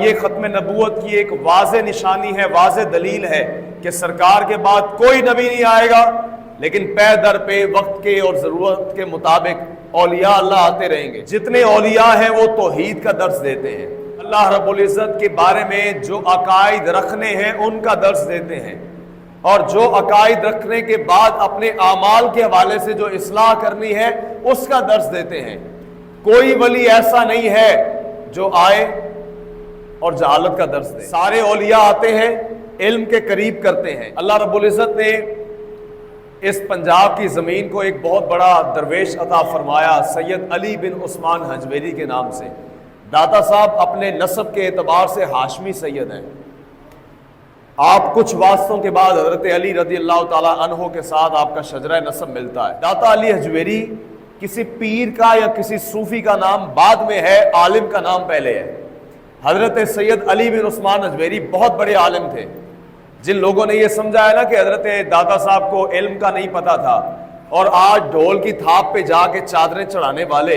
یہ ختم نبوت کی ایک واضح نشانی ہے، واضح دلیل ہے کہ سرکار کے بعد کوئی نبی نہیں آئے گا، لیکن پے در پہ وقت کے اور ضرورت کے مطابق اولیاء اللہ آتے رہیں گے۔ جتنے اولیاء ہیں وہ توحید کا درس دیتے ہیں، اللہ رب العزت کے بارے میں جو عقائد رکھنے ہیں ان کا درس دیتے ہیں، اور جو عقائد رکھنے کے بعد اپنے اعمال کے حوالے سے جو اصلاح کرنی ہے اس کا درس دیتے ہیں۔ کوئی ولی ایسا نہیں ہے جو آئے اور جہالت کا درس دے۔ سارے اولیاء آتے ہیں، علم کے قریب کرتے ہیں۔ اللہ رب العزت نے اس پنجاب کی زمین کو ایک بہت بڑا درویش عطا فرمایا، سید علی بن عثمان حجویری کے نام سے۔ داتا صاحب اپنے نسب کے اعتبار سے ہاشمی سید ہیں۔ آپ کچھ واسطوں کے بعد حضرت علی رضی اللہ تعالیٰ عنہ کے ساتھ آپ کا شجرہ نسب ملتا ہے۔ داتا علی حجویری کسی پیر کا یا کسی صوفی کا نام بعد میں ہے، عالم کا نام پہلے ہے۔ حضرت سید علی بن عثمان حجویری بہت بڑے عالم تھے۔ جن لوگوں نے یہ سمجھا ہے نا کہ حضرت داتا صاحب کو علم کا نہیں پتا تھا اور آج ڈھول کی تھاپ پہ جا کے چادریں چڑھانے والے،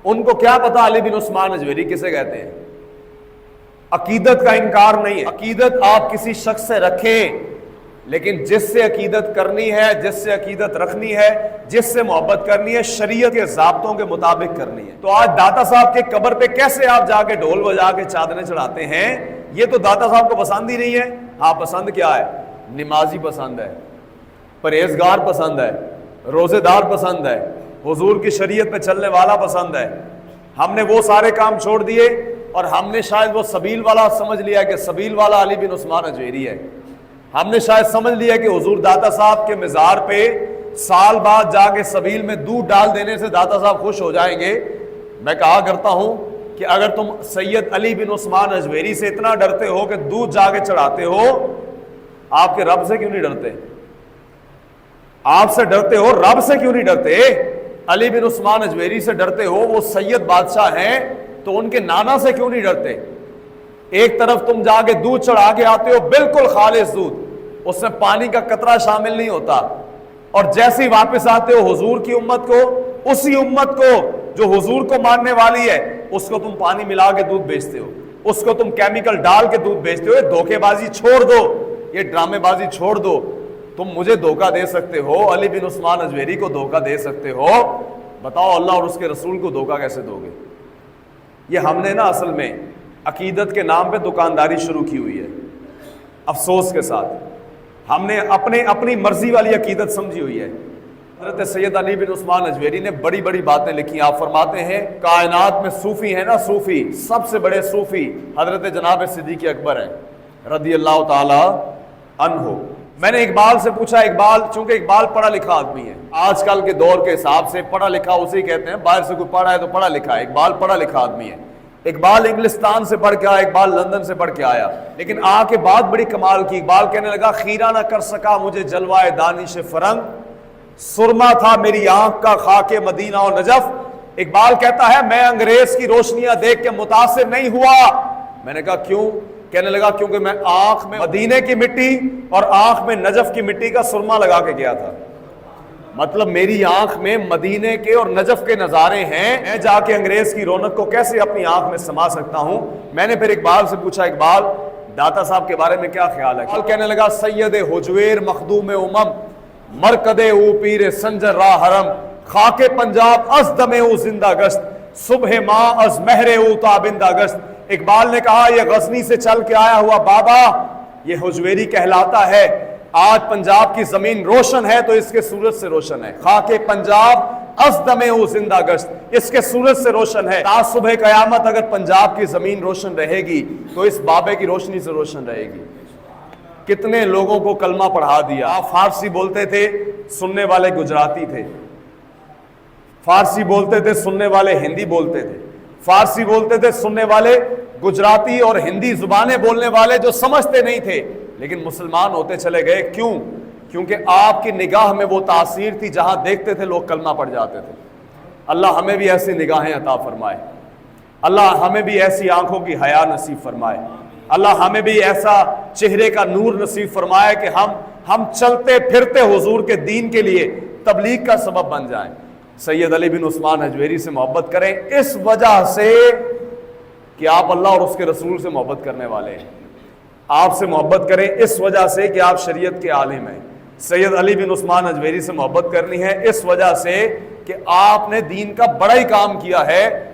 ان کو کیا پتا علی بن عثمان حجویری کسے کہتے ہیں۔ عقیدت کا انکار نہیں ہے، عقیدت آپ کسی شخص سے رکھیں، لیکن جس سے عقیدت کرنی ہے، جس سے عقیدت رکھنی ہے، جس سے محبت کرنی ہے، شریعت کے ضابطوں کے مطابق کرنی ہے۔ تو آج داتا صاحب کے قبر پہ کیسے آپ جا کے ڈھول بجا کے چادریں چڑھاتے ہیں؟ یہ تو داتا صاحب کو پسند ہی نہیں ہے۔ ہاں، پسند کیا ہے؟ نمازی پسند ہے، پرہیزگار پسند ہے، روزے دار پسند ہے، حضور کی شریعت پہ چلنے والا پسند ہے۔ ہم نے وہ سارے کام چھوڑ دیے اور ہم نے شاید وہ سبیل والا سمجھ لیا کہ سبیل والا علی بن عثمان حجویری ہے۔ ہم نے شاید سمجھ لیا کہ حضور داتا صاحب کے مزار پہ سال بعد جا کے سبیل میں دودھ ڈال دینے سے داتا صاحب خوش ہو جائیں گے۔ میں کہا کرتا ہوں کہ اگر تم سید علی بن عثمان حجویری سے اتنا ڈرتے ہو کہ دودھ جا کے چڑھاتے ہو، آپ کے رب سے کیوں نہیں ڈرتے؟ آپ سے ڈرتے ہو، رب سے کیوں نہیں ڈرتے؟ علی بن عثمان حجویری سے ڈرتے ہو، وہ سید بادشاہ ہیں، تو ان کے نانا سے کیوں نہیں ڈرتے؟ ایک طرف تم جا کے دودھ چڑھا کے آتے ہو، بالکل خالص دودھ، اس میں پانی کا قطرہ شامل نہیں ہوتا، اور جیسے ہی واپس آتے ہو حضور کی امت کو، اسی امت کو جو حضور کو ماننے والی ہے، اس کو تم پانی ملا کے دودھ بیچتے ہو، اس کو تم کیمیکل ڈال کے دودھ بیچتے ہو۔ یہ دھوکے بازی چھوڑ دو، یہ ڈرامے بازی چھوڑ دو۔ تم مجھے دھوکہ دے سکتے ہو، علی بن عثمان حجویری کو دھوکہ دے سکتے ہو، بتاؤ اللہ اور اس کے رسول کو دھوکہ کیسے دو گے؟ یہ ہم نے نا اصل میں عقیدت کے نام پہ دکانداری شروع کی ہوئی ہے، افسوس کے ساتھ ہم نے اپنی مرضی والی عقیدت سمجھی ہوئی ہے۔ حضرت سید علی بن عثمان حجویری نے بڑی بڑی باتیں لکھی۔ آپ فرماتے ہیں کائنات میں صوفی ہیں نا، صوفی سب سے بڑے صوفی حضرت جناب صدیق اکبر ہیں رضی اللہ تعالی عنہ۔ میں نے اقبال سے پوچھا، اقبال چونکہ اقبال پڑھا لکھا آدمی ہے، آج کل کے دور کے حساب سے پڑھا لکھا اسے کہتے ہیں، باہر سے کوئی پڑھا ہے تو پڑھا لکھا ہے، اقبال پڑھا لکھا آدمی ہے۔ اقبال انگلستان سے پڑھ کے آیا، اقبال لندن سے پڑھ کے آیا، لیکن آ کے بات بڑی کمال کی۔ اقبال کہنے لگا خیرہ نہ کر سکا مجھے جلوائے دانش فرنگ، سرما تھا میری آنکھ کا خاک مدینہ و نجف۔ اقبال کہتا ہے میں انگریز کی روشنیاں دیکھ کے متاثر نہیں ہوا۔ میں نے کہا کیوں؟ کہنے لگا کیونکہ میں آنکھ میں مدینے کی مٹی اور آنکھ میں نجف کی مٹی کا سرما لگا کے گیا تھا۔ مطلب میری آنکھ میں مدینے کے اور نجف کے نظارے ہیں، میں جا کے انگریز کی رونق کو کیسے اپنی آنکھ میں سما سکتا ہوں؟ میں نے پھر اقبال سے پوچھا اقبال داتا صاحب کے بارے میں کیا خیال ہے؟ اقبال کہنے لگا سید حجویر مخدوم امم، مرکد او پیر سنجر راہ حرم، خاک پنجاب از دم او زندہ گشت، صبح ماں از مہر او تابندہ گشت۔ اقبال نے کہا یہ غزنی سے چل کے آیا ہوا بابا یہ حجویری کہلاتا ہے۔ آج پنجاب کی زمین روشن ہے تو اس کے سورج سے روشن ہے، خاک پنجاب از دم او زندہ گشت، اس کے سورج سے روشن ہے۔ تا صبح قیامت اگر پنجاب کی زمین روشن رہے گی تو اس بابے کی روشنی سے روشن رہے گی۔ کتنے لوگوں کو کلمہ پڑھا دیا۔ آپ فارسی بولتے تھے، سننے والے گجراتی تھے، فارسی بولتے تھے سننے والے ہندی بولتے تھے، فارسی بولتے تھے سننے والے گجراتی اور ہندی زبانیں بولنے والے جو سمجھتے نہیں تھے، لیکن مسلمان ہوتے چلے گئے۔ کیوں؟ کیونکہ آپ کی نگاہ میں وہ تاثیر تھی، جہاں دیکھتے تھے لوگ کلمہ پڑھ جاتے تھے۔ اللہ ہمیں بھی ایسی نگاہیں عطا فرمائے، اللہ ہمیں بھی ایسی آنکھوں کی حیا نصیب فرمائے، اللہ ہمیں بھی ایسا چہرے کا نور نصیب فرمائے کہ ہم چلتے پھرتے حضور کے دین کے لیے تبلیغ کا سبب بن جائیں۔ سید علی بن عثمان حجویری سے محبت کریں، اس وجہ سے کہ آپ اللہ اور اس کے رسول سے محبت کرنے والے ہیں. آپ سے محبت کریں اس وجہ سے کہ آپ شریعت کے عالم ہیں. سید علی بن عثمان اجمیری سے محبت کرنی ہے اس وجہ سے کہ آپ نے دین کا بڑا ہی کام کیا ہے